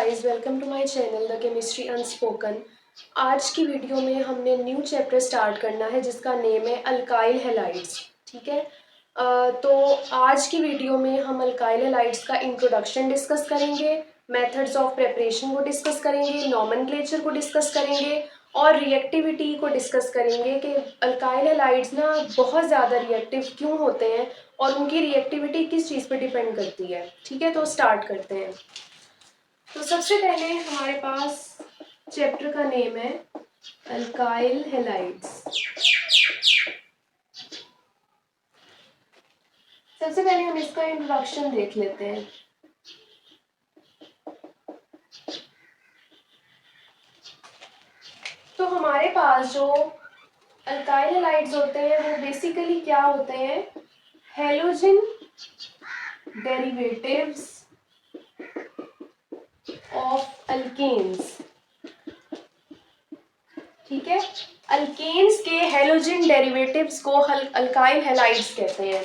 Guys, welcome to my channel the chemistry unspoken. आज की video में हमने न्यू चैप्टर स्टार्ट करना है जिसका नेम है अल्काइल हैलाइड्स। ठीक है। तो आज की वीडियो में हम अल्काइल हैलाइड्स का इंट्रोडक्शन डिस्कस करेंगे, मेथड्स ऑफ प्रेपरेशन को डिस्कस करेंगे, नॉमेनक्लेचर को डिस्कस करेंगे और रिएक्टिविटी को डिस्कस करेंगे कि अल्काइल हैलाइड्स ना बहुत ज़्यादा रिएक्टिव क्यों होते हैं और उनकी रिएक्टिविटी किस चीज़ पर डिपेंड करती है। ठीक है, तो स्टार्ट करते हैं। तो सबसे पहले हमारे पास चैप्टर का नेम है अल्काइल हैलाइड्स। सबसे पहले हम इसका इंट्रोडक्शन देख लेते हैं। तो हमारे पास जो अल्काइल हैलाइड्स होते हैं वो बेसिकली क्या होते हैं, हेलोजन डेरिवेटिव्स ऑफ अल्केन्स। ठीक है, अल्केन्स के हेलोजन डेरिवेटिव्स को अल्काइल हैलाइड्स कहते हैं।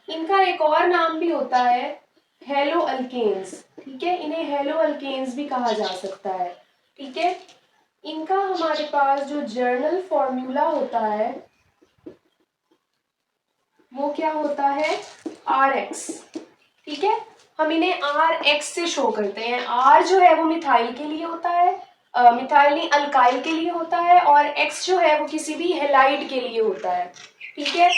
इनका एक और नाम भी होता है हेलो अल्केन्स। ठीक है, इन्हें हेलो अल्केन्स भी कहा जा सकता है। ठीक है, इनका हमारे पास जो जर्नल फॉर्मूला होता है वो क्या होता है, RX। ठीक है, हम इन्हें RX से शो करते हैं। R जो है वो मिथाइल के लिए होता है, मिथाइल नहीं अल्काइल के लिए होता है, और X जो है वो किसी भी हैलाइड के लिए होता है। ठीक है,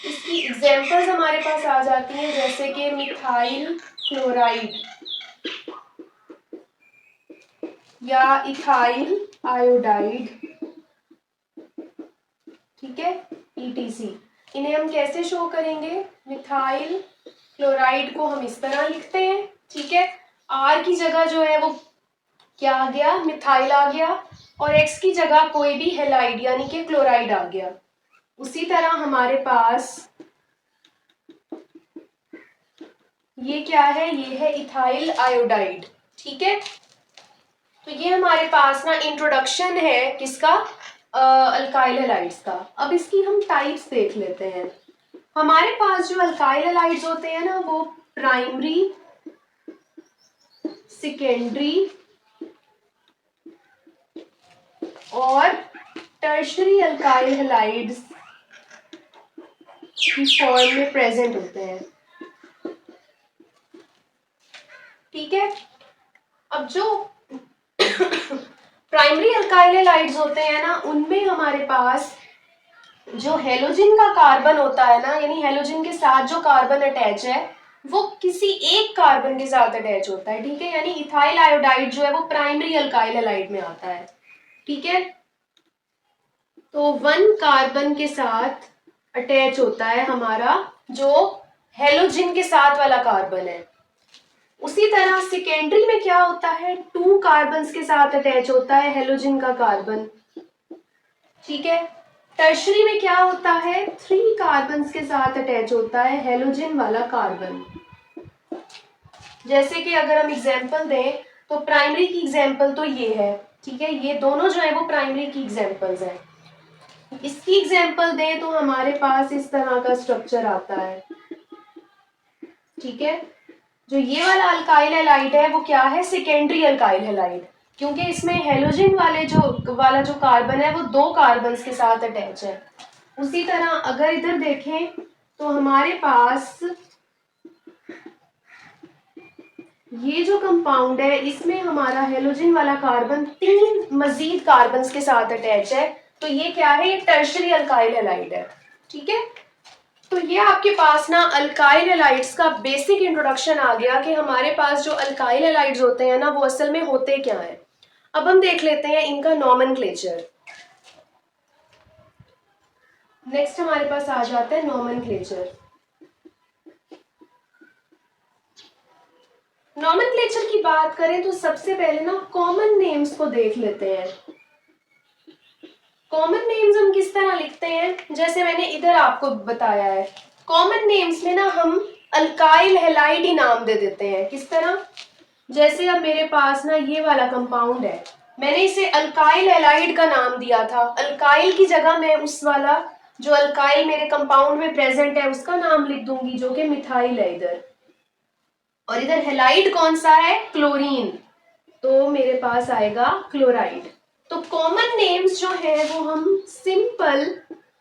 इसकी एग्जांपल्स हमारे पास आ जाती हैं जैसे कि मिथाइल क्लोराइड या इथाइल आयोडाइड। ठीक है, ETC। इन्हें हम कैसे शो करेंगे, मिथाइल क्लोराइड को हम इस तरह लिखते हैं। ठीक है, R की जगह जो है वो क्या आ गया, मिथाइल आ गया, और X की जगह कोई भी हैलाइड यानी कि क्लोराइड आ गया। उसी तरह हमारे पास ये क्या है, ये है इथाइल आयोडाइड। ठीक है, तो ये हमारे पास ना इंट्रोडक्शन है किसका, अल्काइल हैलाइड्स का। अब इसकी हम टाइप्स देख लेते हैं। हमारे पास जो अल्काइल हैलाइड्स होते हैं ना वो प्राइमरी, सेकेंडरी और टर्शरी अल्काइल हैलाइड्स की फॉर्म में प्रेजेंट होते हैं। ठीक है, अब जो प्राइमरी अल्काइल हैलाइड्स होते हैं ना उनमें हमारे पास जो हेलोजन का कार्बन होता है ना, यानी हेलोजन के साथ जो कार्बन अटैच है वो किसी एक कार्बन के साथ अटैच होता है। ठीक है, यानी इथाइल आयोडाइड जो है वो प्राइमरी अल्काइल हैलाइड में आता है। ठीक है, तो 1 कार्बन के साथ अटैच होता है हमारा जो हेलोजन के साथ वाला कार्बन है। उसी तरह सेकेंडरी में क्या होता है, 2 कार्बन्स के साथ अटैच होता है हेलोजन का कार्बन। ठीक है, टर्शरी में क्या होता है, 3 कार्बन्स के साथ अटैच होता है हेलोजन वाला कार्बन। जैसे कि अगर हम एग्जांपल दें तो प्राइमरी की एग्जांपल तो ये है। ठीक है, ये दोनों जो है वो प्राइमरी की एग्जांपल्स हैं। इसकी एग्जांपल दें तो हमारे पास इस तरह का स्ट्रक्चर आता है। ठीक है, जो ये वाला अल्काइल हैलाइड है वो क्या है, सेकेंडरी अल्काइल हैलाइड, क्योंकि इसमें हेलोजन वाला जो कार्बन है वो 2 कार्बन्स के साथ अटैच है। उसी तरह अगर इधर देखें तो हमारे पास ये जो कंपाउंड है इसमें हमारा हेलोजन वाला कार्बन 3 मजीद कार्बन्स के साथ अटैच है, तो ये क्या है, ये टर्शरी अल्काइल हैलाइड है। ठीक है, तो ये आपके पास ना अल्काइल हैलाइड्स का बेसिक इंट्रोडक्शन आ गया कि हमारे पास जो अल्काइल हैलाइड्स होते हैं ना वो असल में होते क्या है। अब हम देख लेते हैं इनका नॉमेनक्लेचर। नेक्स्ट हमारे पास आ जाता है नॉमेनक्लेचर। नॉमेनक्लेचर की बात करें तो सबसे पहले ना कॉमन नेम्स को देख लेते हैं। कॉमन नेम्स हम किस तरह लिखते हैं, जैसे मैंने इधर आपको बताया है, कॉमन नेम्स में ना हम अल्काइल हैलाइड ही नाम दे देते हैं। किस तरह, जैसे अब मेरे पास ना ये वाला कंपाउंड है, मैंने इसे अल्काइल हैलाइड का नाम दिया था। अल्काइल की जगह मैं उस वाला जो अल्काइल मेरे कंपाउंड में प्रेजेंट है उसका नाम लिख दूंगी जो कि मिथाइल है इधर, और इधर हैलाइड कौन सा है, क्लोरीन। तो मेरे पास आएगा क्लोराइड। तो कॉमन नेम्स जो है वो हम सिंपल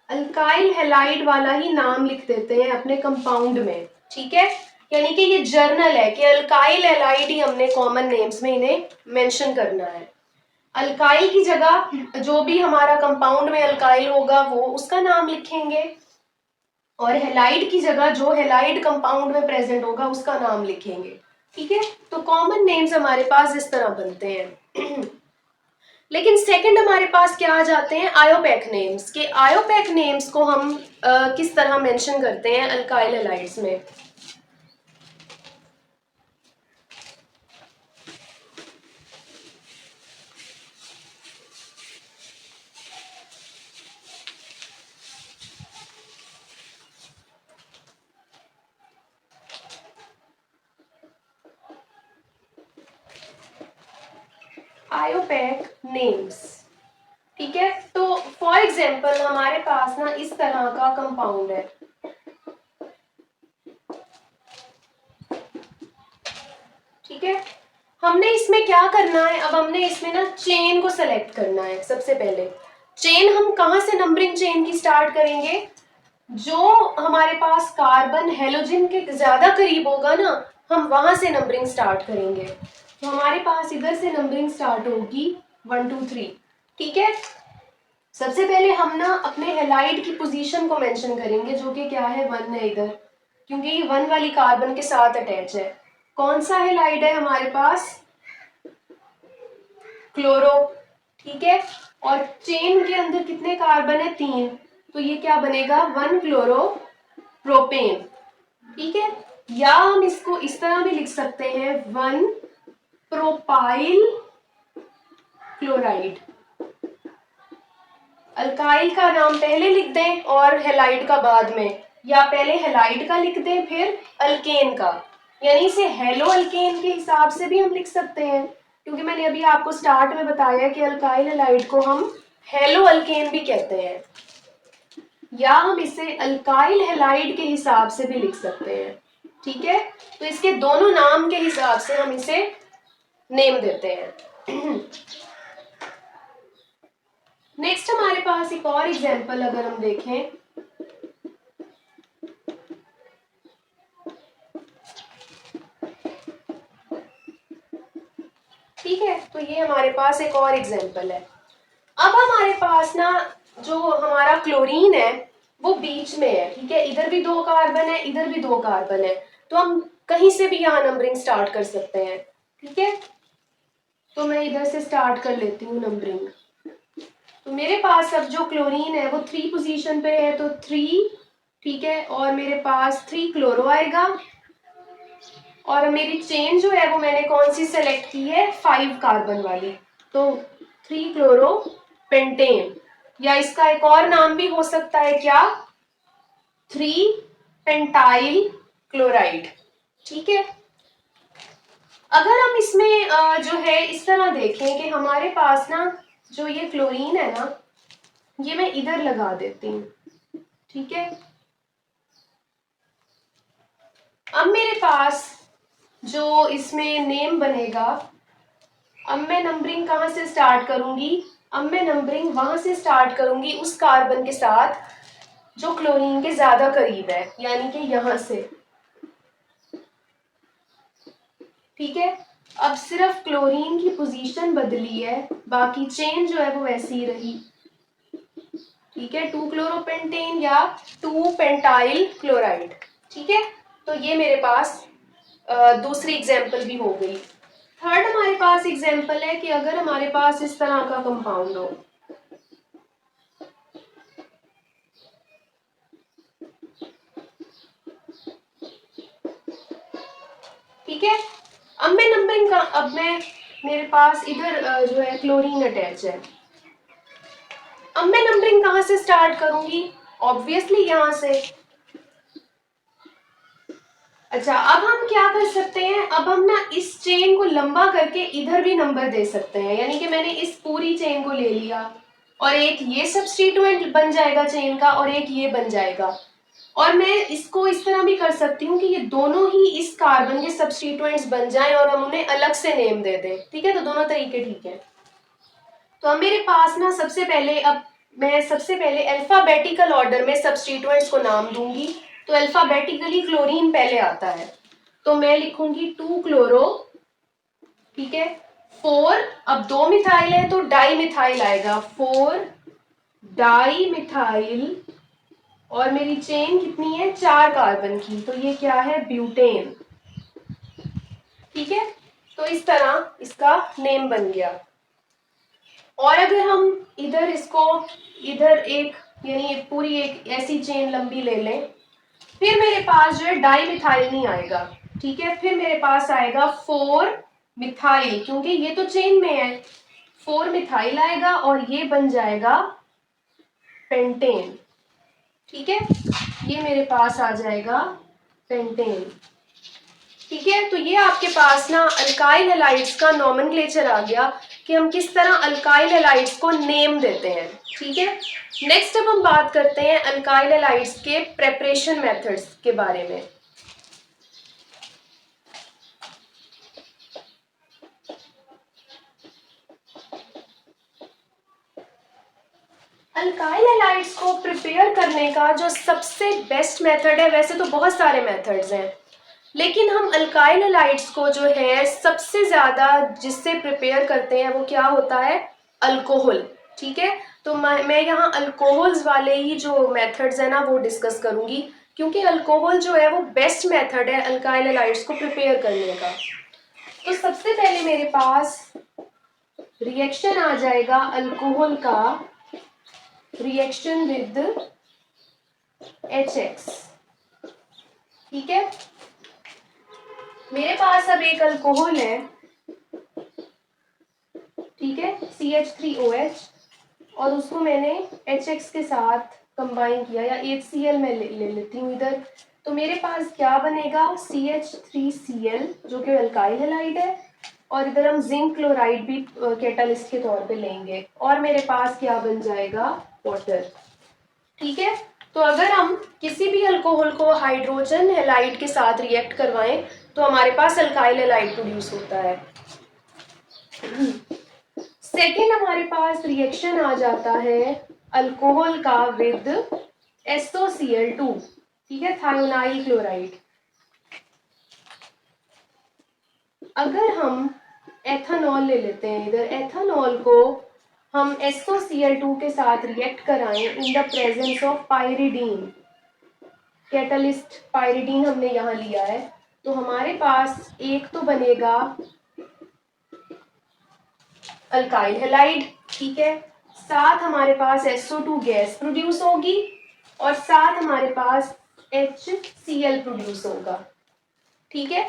अल्काइल हैलाइड वाला ही नाम लिख देते हैं अपने कंपाउंड में, ठीक है। यानी कि ये जर्नल है कि अल्काइल हैलाइड ही हमने कॉमन नेम्स में इन्हें मेंशन करना है। अल्काइल की जगह जो भी हमारा कंपाउंड में अल्काइल होगा वो उसका नाम लिखेंगे, और हैलाइड की जगह जो हैलाइड कंपाउंड में प्रेजेंट होगा उसका नाम लिखेंगे, ठीक है। तो कॉमन नेम्स हमारे पास इस तरह बनते हैं। लेकिन सेकंड हमारे पास क्या आ जाते हैं, आयोपैक नेम्स के। आयोपैक नेम्स को हम किस तरह मेंशन करते हैं अल्काइल हैलाइड्स में। आयोपैक नेम्स, ठीक है। तो फॉर एग्जाम्पल हमारे पास ना इस तरह का कंपाउंड है, ठीक है। हमने इसमें क्या करना है, अब हमने इसमें ना चेन को सेलेक्ट करना है। सबसे पहले चेन हम कहां से नंबरिंग चेन की स्टार्ट करेंगे, जो हमारे पास कार्बन हेलोजन के ज्यादा करीब होगा ना, हम वहां से नंबरिंग स्टार्ट करेंगे। तो हमारे पास इधर से नंबरिंग स्टार्ट होगी 1 2 3, ठीक है। सबसे पहले हम ना अपने हेलाइड की पोजीशन को मेंशन करेंगे, जो कि क्या है 1 है इधर, क्योंकि ये 1 वाली कार्बन के साथ अटैच है। कौन सा हेलाइड है हमारे पास, क्लोरो, ठीक है। और चेन के अंदर कितने कार्बन है, 3, तो ये क्या बनेगा 1 क्लोरो प्रोपेन, ठीक है। या हम इसको इस तरह भी लिख सकते हैं 1 प्रोपाइल क्लोराइड। अल्काइल का नाम पहले लिख दें और हेलाइड का बाद में, या पहले हेलाइड का लिख दें फिर अल्केन का, यानी इसे हेलो अल्केन के हिसाब से भी हम लिख सकते हैं, क्योंकि मैंने अभी आपको स्टार्ट में बताया कि अल्काइल हेलाइड को हम हेलो अल्केन भी कहते हैं, या हम इसे अल्काइल हेलाइड के हिसाब से भी लिख सकते हैं, ठीक है। तो इसके दोनों नाम के हिसाब से हम इसे नेम देते हैं। नेक्स्ट हमारे पास एक और एग्जांपल अगर हम देखें, ठीक है। तो ये हमारे पास एक और एग्जांपल है। अब हमारे पास ना जो हमारा क्लोरीन है वो बीच में है, ठीक है। इधर भी 2 कार्बन है, इधर भी 2 कार्बन है, तो हम कहीं से भी यहाँ नंबरिंग स्टार्ट कर सकते हैं, ठीक है। तो मैं इधर से स्टार्ट कर लेती हूँ नंबरिंग। तो मेरे पास अब जो क्लोरीन है वो 3 पोजीशन पे है, तो 3, ठीक है। और मेरे पास 3 क्लोरो आएगा, और मेरी चेन जो है वो मैंने कौन सी सेलेक्ट की है, 5 कार्बन वाली, तो 3 क्लोरो पेंटेन, या इसका एक और नाम भी हो सकता है क्या, 3 पेंटाइल क्लोराइड, ठीक है। अगर हम इसमें जो है इस तरह देखें कि हमारे पास ना जो ये क्लोरीन है ना, ये मैं इधर लगा देती हूँ, ठीक है। अब मेरे पास जो इसमें नेम बनेगा, अब मैं नंबरिंग कहाँ से स्टार्ट करूंगी, अब मैं नंबरिंग वहां से स्टार्ट करूंगी उस कार्बन के साथ जो क्लोरीन के ज्यादा करीब है, यानी कि यहां से, ठीक है। अब सिर्फ क्लोरीन की पोजीशन बदली है, बाकी चेन जो है वो वैसी ही रही, ठीक है। 2 क्लोरोपेंटेन या 2 पेंटाइल क्लोराइड, ठीक है। तो ये मेरे पास दूसरी एग्जाम्पल भी हो गई। थर्ड हमारे पास एग्जाम्पल है कि अगर हमारे पास इस तरह का कंपाउंड हो, ठीक है। अब मैं नंबरिंग का, अब मैं मेरे पास इधर जो है क्लोरीन अटैच है, अब मैं नंबरिंग कहां से स्टार्ट करूंगी, ऑब्वियसली यहां से। अच्छा, अब हम क्या कर सकते हैं, अब हम ना इस चेन को लंबा करके इधर भी नंबर दे सकते हैं, यानी कि मैंने इस पूरी चेन को ले लिया और एक ये सब्स्टिट्यूएंट बन जाएगा चेन का और एक ये बन जाएगा, और मैं इसको इस तरह भी कर सकती हूँ कि ये दोनों ही इस कार्बन के सब्स्टिट्यूएंट्स बन जाएं और हम उन्हें अलग से नेम दे दें। ठीक है, तो दोनों तरीके ठीक है। तो अब मेरे पास ना मैं सबसे पहले अल्फाबेटिकल ऑर्डर में सब्स्टिट्यूएंट्स को नाम दूंगी। तो अल्फाबेटिकली क्लोरीन पहले आता है, तो मैं लिखूंगी 2 क्लोरो। ठीक है, 4, अब 2 मिथाइल है तो डाई मिथाइल आएगा, 4 डाई मिथाइल। और मेरी चेन कितनी है, 4 कार्बन की, तो ये क्या है, ब्यूटेन। ठीक है, तो इस तरह इसका नेम बन गया। और अगर हम इधर एक यानी पूरी एक ऐसी चेन लंबी ले लें, फिर मेरे पास जो है डाई मिथाइल नहीं आएगा। ठीक है, फिर मेरे पास आएगा 4 मिथाइल, क्योंकि ये तो चेन में है, 4 मिथाइल आएगा और ये बन जाएगा पेंटेन। ठीक है, ये मेरे पास आ जाएगा पेंटेन। ठीक है, तो ये आपके पास ना अल्काइल हैलाइड्स का नॉमेनक्लेचर आ गया कि हम किस तरह अल्काइल हैलाइड्स को नेम देते हैं। ठीक है, नेक्स्ट अब हम बात करते हैं अल्काइल हैलाइड्स के प्रेपरेशन मेथड्स के बारे में। अल्काइल हैलाइड्स को प्रिपेयर करने का जो सबसे बेस्ट मेथड है, वैसे तो बहुत सारे मेथड्स हैं, लेकिन हम अल्काइल हैलाइड्स को जो है सबसे ज्यादा जिससे प्रिपेयर करते हैं वो क्या होता है, अल्कोहल। ठीक है, तो मैं यहाँ अल्कोहल्स वाले ही जो मेथड्स है ना वो डिस्कस करूंगी, क्योंकि अल्कोहल जो है वो बेस्ट मेथड है अल्काइल हैलाइड्स को प्रिपेयर करने का। तो सबसे पहले मेरे पास रिएक्शन आ जाएगा अल्कोहल का, रिएक्शन विद HX। ठीक है, मेरे पास अब एक अल्कोहल है, ठीक है, CH3OH, और उसको मैंने HX के साथ कंबाइन किया, या HCl में ले लेती हूँ इधर। तो मेरे पास क्या बनेगा, CH3Cl जो कि अल्काइल हैलाइड है, और इधर हम जिंक क्लोराइड भी कैटालिस्ट के तौर पे लेंगे, और मेरे पास क्या बन जाएगा, वाटर। ठीक है, तो अगर हम किसी भी अल्कोहल को हाइड्रोजन हैलाइड के साथ रिएक्ट करवाएं तो हमारे पास अल्काइल हैलाइड प्रोड्यूस होता है। सेकेंड हमारे पास रिएक्शन आ जाता है अल्कोहल का विद SOCl2। ठीक है, थायोनाइल क्लोराइड। अगर हम एथेनॉल ले लेते हैं, इधर एथेनॉल को हम SOCl2 के साथ रिएक्ट कराएं in the presence of pyridine, catalyst pyridine हमने यहाँ लिया है, तो हमारे पास एक तो बनेगा अल्काइल हैलाइड। ठीक है, साथ हमारे पास SO2 गैस प्रोड्यूस होगी, और साथ हमारे पास HCl प्रोड्यूस होगा। ठीक है,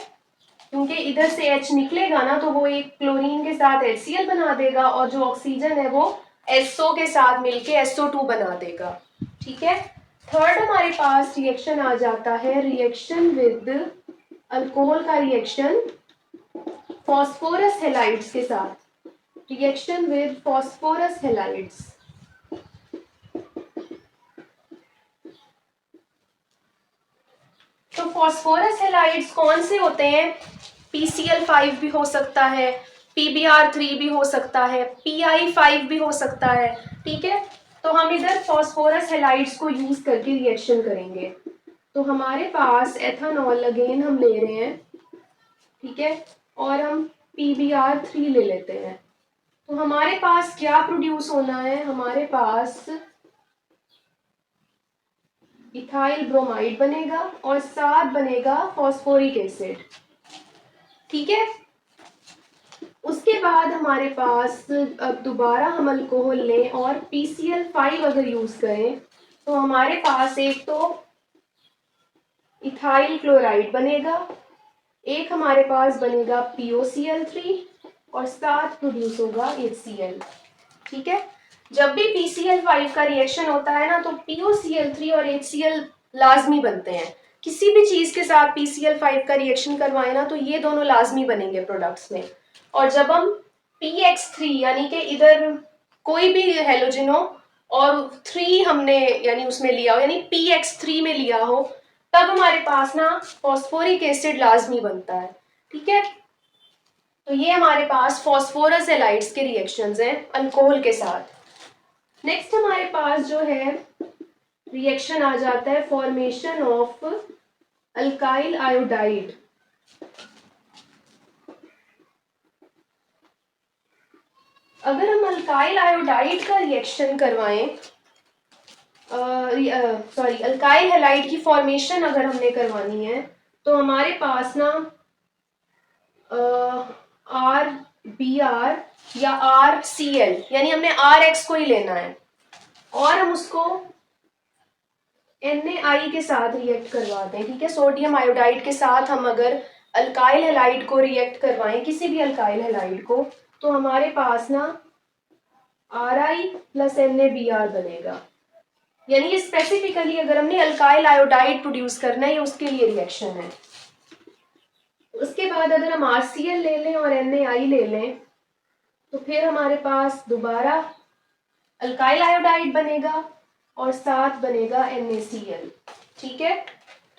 क्योंकि इधर से H निकलेगा ना तो वो एक क्लोरीन के साथ HCl बना देगा, और जो ऑक्सीजन है वो SO के साथ मिलके SO2 बना देगा। ठीक है, थर्ड हमारे पास रिएक्शन आ जाता है रिएक्शन विद अल्कोहल का रिएक्शन फॉस्फोरस हैलाइड्स के साथ, रिएक्शन विद फॉस्फोरस हैलाइड्स। तो फॉस्फोरस हैलाइड्स कौन से होते हैं, PCl5 भी हो सकता है, PBr3 भी हो सकता है, Pi5 भी हो सकता है। ठीक है, तो हम इधर फॉस्फोरस हैलाइड्स को यूज करके रिएक्शन करेंगे। तो हमारे पास एथेनॉल अगेन हम ले रहे हैं, ठीक है, और हम PBr3 ले लेते हैं। तो हमारे पास क्या प्रोड्यूस होना है, हमारे पास इथाइल ब्रोमाइड बनेगा और साथ बनेगा फॉस्फोरिक एसिड। ठीक है, उसके बाद हमारे पास अब दोबारा हम अल्कोहल लें और PCl5 अगर यूज करें तो हमारे पास एक तो इथाइल क्लोराइड बनेगा, एक हमारे पास बनेगा POCl3 और साथ प्रोड्यूस होगा HCl। ठीक है, जब भी PCl5 का रिएक्शन होता है ना तो POCl3 और HCl लाजमी बनते हैं। किसी भी चीज के साथ PCl5 का रिएक्शन करवाए ना तो ये दोनों लाजमी बनेंगे प्रोडक्ट्स में। और जब हम PX3 यानी कि इधर कोई भी हैलोजन हो और 3 हमने यानी उसमें लिया हो, यानी PX3 में लिया हो, तब हमारे पास ना फॉस्फोरिक एसिड लाजमी बनता है। ठीक है, तो ये हमारे पास फॉस्फोरस एलाइड्स के रिएक्शंस हैं अल्कोहल के साथ। नेक्स्ट हमारे पास जो है रिएक्शन आ जाता है फॉर्मेशन ऑफ अल्काइल आयोडाइड। अगर हम अल्काइल आयोडाइड का रिएक्शन करवाएं, सॉरी अल्काइल हैलाइड की फॉर्मेशन अगर हमने करवानी है, तो हमारे पास ना RBr या RCl, यानी हमने RX को ही लेना है और हम उसको NaI के साथ रिएक्ट करवाते हैं। ठीक है, सोडियम आयोडाइड के साथ हम अगर अल्काइल हैलाइड को रिएक्ट करवाएं, किसी भी अल्काइल हैलाइड को, तो हमारे पास ना Ri प्लस NaBr बनेगा। यानी ये स्पेसिफिकली अगर हमने अल्काइल आयोडाइड प्रोड्यूस करना है, ये उसके लिए रिएक्शन है। उसके बाद अगर हम RCl ले लें और NaI ले लें, तो फिर हमारे पास दोबारा अल्काइल आयोडाइड बनेगा और साथ बनेगा NaCl। ठीक है,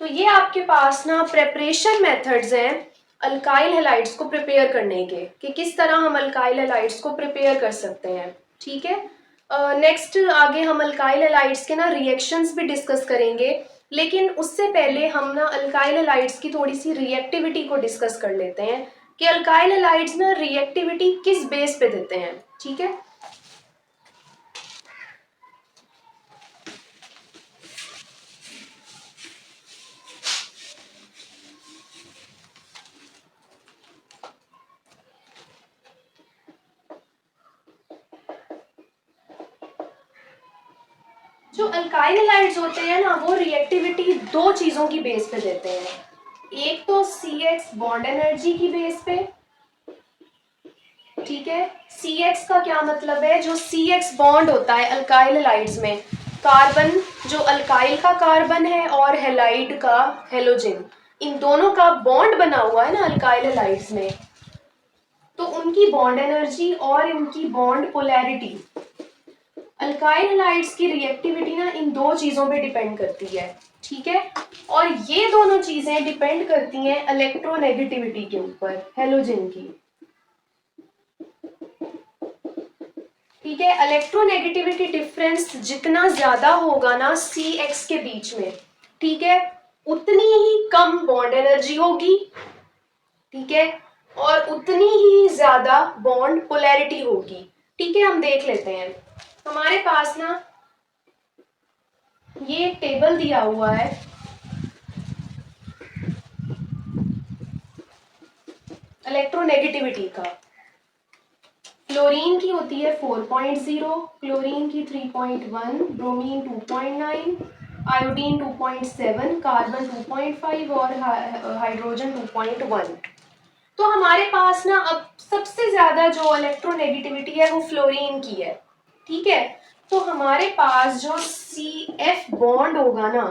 तो ये आपके पास ना प्रेपरेशन मेथड्स हैं अल्काइल हैलाइड्स को प्रिपेयर करने के, कि किस तरह हम अल्काइल हैलाइड्स को प्रिपेयर कर सकते हैं। ठीक है, नेक्स्ट आगे हम अल्काइल हैलाइड्स के ना रिएक्शंस भी डिस्कस करेंगे, लेकिन उससे पहले हम ना अल्काइल हैलाइड्स की थोड़ी सी रिएक्टिविटी को डिस्कस कर लेते हैं कि अल्काइल हैलाइड्स ना रिएक्टिविटी किस बेस पे देते हैं। ठीक है, जो अल्काइल हैलाइड्स होते हैं ना, वो रिएक्टिविटी दो चीजों की बेस पे देते हैं। एक तो CX बॉन्ड एनर्जी की बेस पे। ठीक है, CX का क्या मतलब है, जो CX बॉन्ड होता है अल्काइल हैलाइड्स में, कार्बन जो अल्काइल का कार्बन है और हैलाइड का हेलोजन, इन दोनों का बॉन्ड बना हुआ है ना अल्काइल हैलाइड्स में, तो उनकी बॉन्ड एनर्जी और इनकी बॉन्ड पोलैरिटी, अल्काइल हैलाइड्स की रिएक्टिविटी ना इन दो चीजों पे डिपेंड करती है। ठीक है, और ये दोनों चीजें डिपेंड करती हैं इलेक्ट्रोनेगेटिविटी के ऊपर, हेलोजन की। ठीक है, इलेक्ट्रोनेगेटिविटी डिफरेंस जितना ज्यादा होगा ना CX के बीच में, ठीक है, उतनी ही कम बॉन्ड एनर्जी होगी। ठीक है, और उतनी ही ज्यादा बॉन्ड पोलैरिटी होगी। ठीक है, हम देख लेते हैं। हमारे पास ना ये एक टेबल दिया हुआ है इलेक्ट्रोनेगेटिविटी का। फ्लोरीन की होती है 4.0, क्लोरीन की 3.1, ब्रोमीन 2.9, आयोडीन 2.7, कार्बन 2.5 और हाइड्रोजन 2.1। तो हमारे पास ना अब सबसे ज्यादा जो इलेक्ट्रोनेगेटिविटी है वो फ्लोरीन की है। ठीक है, तो हमारे पास जो CF बॉन्ड होगा ना,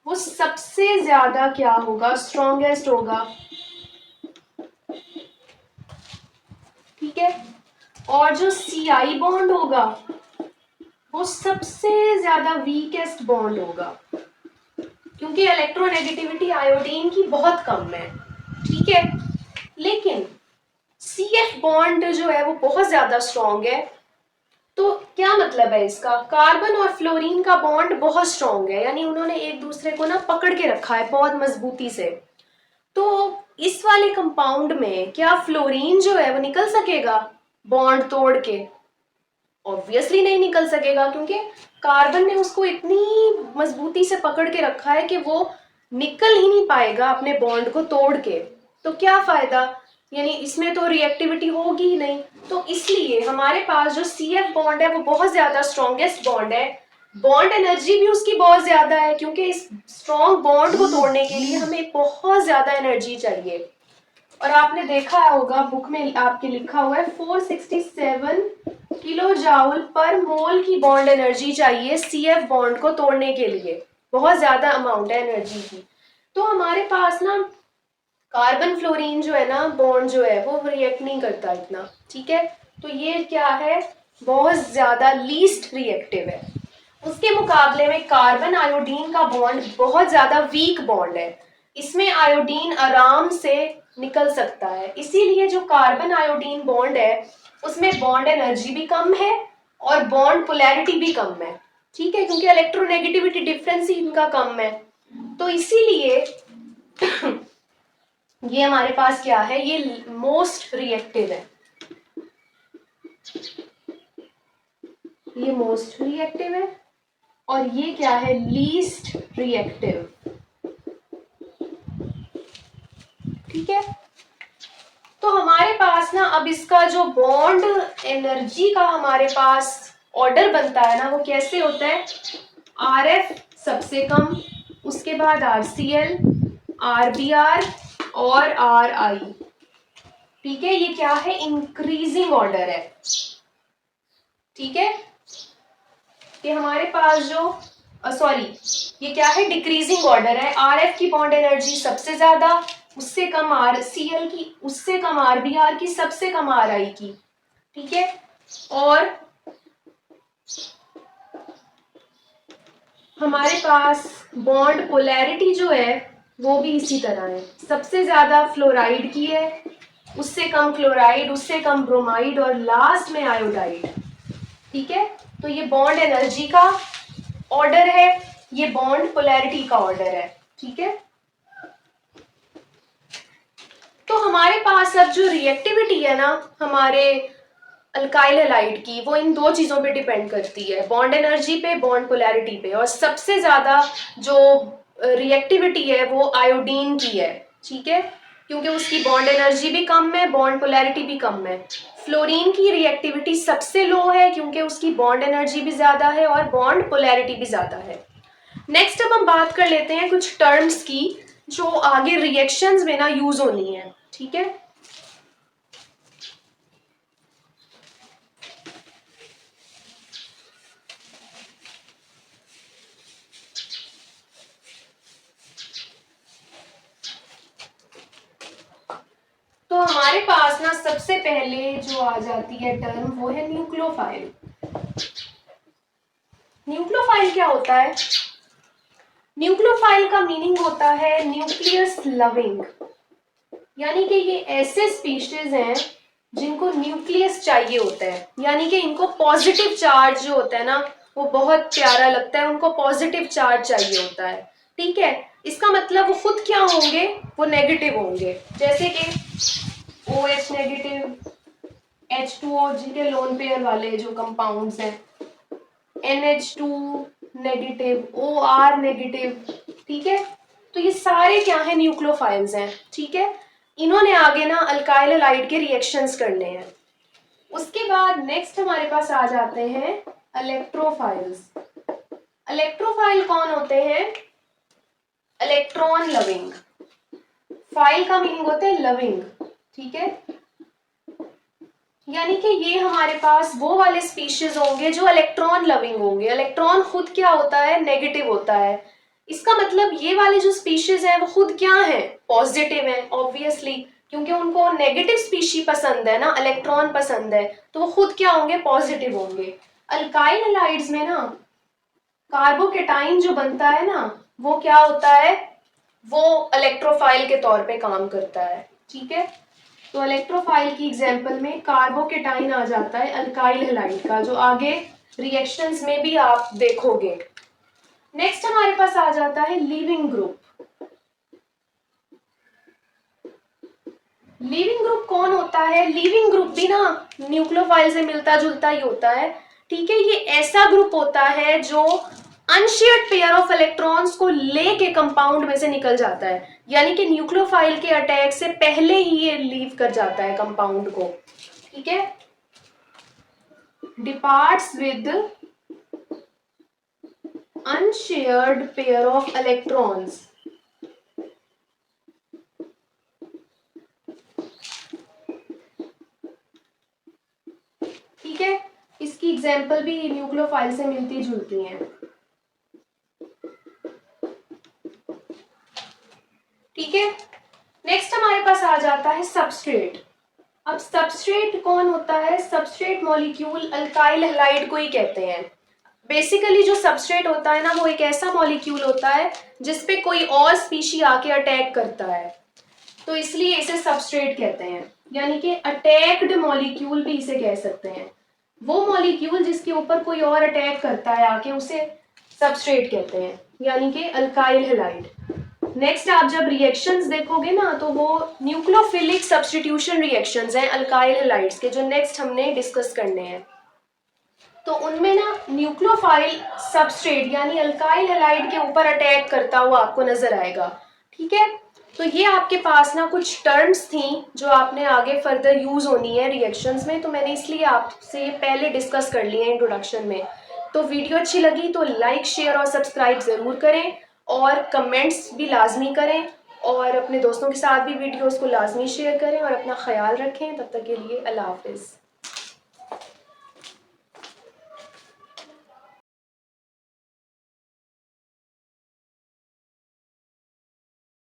वो सबसे ज्यादा क्या होगा, स्ट्रॉन्गेस्ट होगा। ठीक है, और जो CI बॉन्ड होगा वो सबसे ज्यादा वीकेस्ट बॉन्ड होगा, क्योंकि इलेक्ट्रोनेगेटिविटी आयोडीन की बहुत कम है। ठीक है, लेकिन CF बॉन्ड जो है वो बहुत ज्यादा स्ट्रॉन्ग है। तो क्या मतलब है इसका, कार्बन और फ्लोरीन का बॉन्ड बहुत स्ट्रॉन्ग है, यानी उन्होंने एक दूसरे को ना पकड़ के रखा है बहुत मजबूती से। तो इस वाले कंपाउंड में क्या फ्लोरीन जो है वो निकल सकेगा बॉन्ड तोड़ के? ऑब्वियसली नहीं निकल सकेगा, क्योंकि कार्बन ने उसको इतनी मजबूती से पकड़ के रखा है कि वो निकल ही नहीं पाएगा अपने बॉन्ड को तोड़ के। तो क्या फायदा, यानी इसमें तो रिएक्टिविटी होगी ही नहीं। तो इसलिए हमारे पास जो CF बॉन्ड है वो बहुत ज्यादा स्ट्रॉन्गेस्ट बॉन्ड है, बॉन्ड एनर्जी भी उसकी बहुत ज्यादा है, क्योंकि इस स्ट्रॉन्ग बॉन्ड को तोड़ने के लिए हमें बहुत ज्यादा एनर्जी चाहिए। और आपने देखा होगा बुक में आपके लिखा हुआ है 467 किलो जाउल पर मोल की बॉन्ड एनर्जी चाहिए CF बॉन्ड को तोड़ने के लिए, बहुत ज्यादा अमाउंट है एनर्जी की। तो हमारे पास ना कार्बन फ्लोरीन जो है ना बॉन्ड जो है वो रिएक्ट नहीं करता इतना। ठीक है, तो ये क्या है, बहुत ज्यादा लीस्ट रिएक्टिव है। उसके मुकाबले में कार्बन आयोडीन का बॉन्ड बहुत ज्यादा वीक बॉन्ड है, इसमें आयोडीन आराम से निकल सकता है। इसीलिए जो कार्बन आयोडीन बॉन्ड है उसमें बॉन्ड एनर्जी भी कम है और बॉन्ड पोलैरिटी भी कम है, ठीक है, क्योंकि इलेक्ट्रोनेगेटिविटी डिफरेंस ही इनका कम है। तो इसीलिए ये हमारे पास क्या है, ये मोस्ट रिएक्टिव है, ये मोस्ट रिएक्टिव है और ये क्या है, लीस्ट रिएक्टिव, ठीक है। तो हमारे पास ना अब इसका जो बॉन्ड एनर्जी का हमारे पास ऑर्डर बनता है ना, वो कैसे होता है, RF सबसे कम, उसके बाद RCl, RBr और RI, ठीक है। ये क्या है, इंक्रीजिंग ऑर्डर है, ठीक है। कि हमारे पास जो सॉरी ये क्या है, डिक्रीजिंग ऑर्डर है। RF की बॉन्ड एनर्जी सबसे ज्यादा, उससे कम RCl की, उससे कम RBr की, सबसे कम RI की, ठीक है। और हमारे पास बॉन्ड पोलैरिटी जो है वो भी इसी तरह है, सबसे ज्यादा फ्लोराइड की है, उससे कम क्लोराइड, उससे कम ब्रोमाइड और लास्ट में आयोडाइड, ठीक है। तो ये बॉन्ड एनर्जी का ऑर्डर है, ये बॉन्ड पोलैरिटी का ऑर्डर है, ठीक है। तो हमारे पास अब जो रिएक्टिविटी है ना हमारे अल्काइल हैलाइड की, वो इन दो चीजों पे डिपेंड करती है, बॉन्ड एनर्जी पे, बॉन्ड पोलैरिटी पे। और सबसे ज्यादा जो रिएक्टिविटी है वो आयोडीन की है, ठीक है, क्योंकि उसकी बॉन्ड एनर्जी भी कम है, बॉन्ड पोलैरिटी भी कम है। फ्लोरीन की रिएक्टिविटी सबसे लो है क्योंकि उसकी बॉन्ड एनर्जी भी ज्यादा है और बॉन्ड पोलैरिटी भी ज्यादा है। नेक्स्ट अब हम बात कर लेते हैं कुछ टर्म्स की जो आगे रिएक्शंस में ना यूज होनी है, ठीक है। तो हमारे पास ना सबसे पहले जो आ जाती है टर्म वो है न्यूक्लियोफाइल। न्यूक्लियोफाइल क्या होता है, न्यूक्लियोफाइल का मीनिंग होता है न्यूक्लियस लविंग, यानी कि ये ऐसे स्पीशीज हैं जिनको न्यूक्लियस चाहिए होता है, यानी कि इनको पॉजिटिव चार्ज जो होता है ना वो बहुत प्यारा लगता है, उनको पॉजिटिव चार्ज चाहिए होता है, ठीक है। इसका मतलब वो खुद क्या होंगे, वो नेगेटिव होंगे, जैसे कि OH नेगेटिव, H2O जिनके लोन पेयर वाले जो कंपाउंड्स हैं, NH2 नेगेटिव, OR नेगेटिव, ठीक है। तो ये सारे क्या है, न्यूक्लियोफाइल्स हैं, ठीक है। इन्होंने आगे ना अल्काइल हैलाइड के रिएक्शंस करने हैं। उसके बाद नेक्स्ट हमारे पास आ जाते हैं इलेक्ट्रोफाइल्स। इलेक्ट्रोफाइल कौन होते हैं, इलेक्ट्रॉन लविंग, फाइल का मीनिंग होता है लविंग, ठीक है। यानी कि ये हमारे पास वो वाले स्पीशीज होंगे जो इलेक्ट्रॉन लविंग होंगे। इलेक्ट्रॉन खुद क्या होता है, नेगेटिव होता है। इसका मतलब ये वाले जो स्पीशीज हैं वो खुद क्या है, पॉजिटिव है ऑब्वियसली, क्योंकि उनको नेगेटिव स्पीशी पसंद है ना, इलेक्ट्रॉन पसंद है, तो वो खुद क्या होंगे, पॉजिटिव होंगे। अल्काइल हैलाइड्स में ना कार्बोकेटाइन जो बनता है ना वो क्या होता है, वो इलेक्ट्रोफाइल के तौर पे काम करता है, ठीक है। तो इलेक्ट्रोफाइल की एग्जांपल में कार्बोकेटाइन आ जाता है अल्काइल हैलाइड का, जो आगे रिएक्शंस में भी आप देखोगे। नेक्स्ट हमारे पास आ जाता है लीविंग ग्रुप। लीविंग ग्रुप कौन होता है, लीविंग ग्रुप भी ना न्यूक्लियोफाइल से मिलता जुलता ही होता है, ठीक है। ये ऐसा ग्रुप होता है जो अनशेयर्ड पेयर ऑफ इलेक्ट्रॉन्स को लेके कंपाउंड में से निकल जाता है, यानी कि न्यूक्लियोफाइल के अटैक से पहले ही ये लीव कर जाता है कंपाउंड को, ठीक है। Departs with unshared pair of electrons, ठीक है। इसकी एग्जांपल भी न्यूक्लियोफाइल से मिलती जुलती हैं, ठीक है। नेक्स्ट हमारे पास आ जाता है सबस्ट्रेट। अब सबस्ट्रेट कौन होता है? सबस्ट्रेट मॉलिक्यूल अल्काइल हैलाइड को ही कहते हैं। बेसिकली जो सबस्ट्रेट होता है ना, वो एक ऐसा मॉलिक्यूल होता है जिसपे कोई और स्पीशी आके अटैक करता है, तो इसलिए इसे सबस्ट्रेट कहते हैं। यानी कि अटैक्ड मॉलिक्यूल भी इसे कह सकते हैं। वो मॉलिक्यूल जिसके ऊपर कोई और अटैक करता है आके, उसे सबस्ट्रेट कहते हैं, यानी कि अल्काइल हैलाइड। नेक्स्ट आप जब रिएक्शंस देखोगे ना, तो वो न्यूक्लियोफिलिक सब्स्टिट्यूशन रिएक्शंस हैं अल्काइल हैलाइड्स के, जो नेक्स्ट हमने डिस्कस करने हैं। तो उनमें ना न्यूक्लियोफाइल सबस्ट्रेट यानी अल्काइल हैलाइड के ऊपर अटैक करता हुआ आपको नजर आएगा। ठीक है, तो ये आपके पास ना कुछ टर्म्स थी जो आपने आगे फर्दर यूज होनी है रिएक्शंस में, तो मैंने इसलिए आपसे पहले डिस्कस कर लिए इंट्रोडक्शन में। तो वीडियो अच्छी लगी तो लाइक शेयर और सब्सक्राइब ज़रूर करें, और कमेंट्स भी लाजमी करें, और अपने दोस्तों के साथ भी वीडियोस को लाजमी शेयर करें, और अपना ख्याल रखें। तब तक के लिए अल्लाह हाफिज़।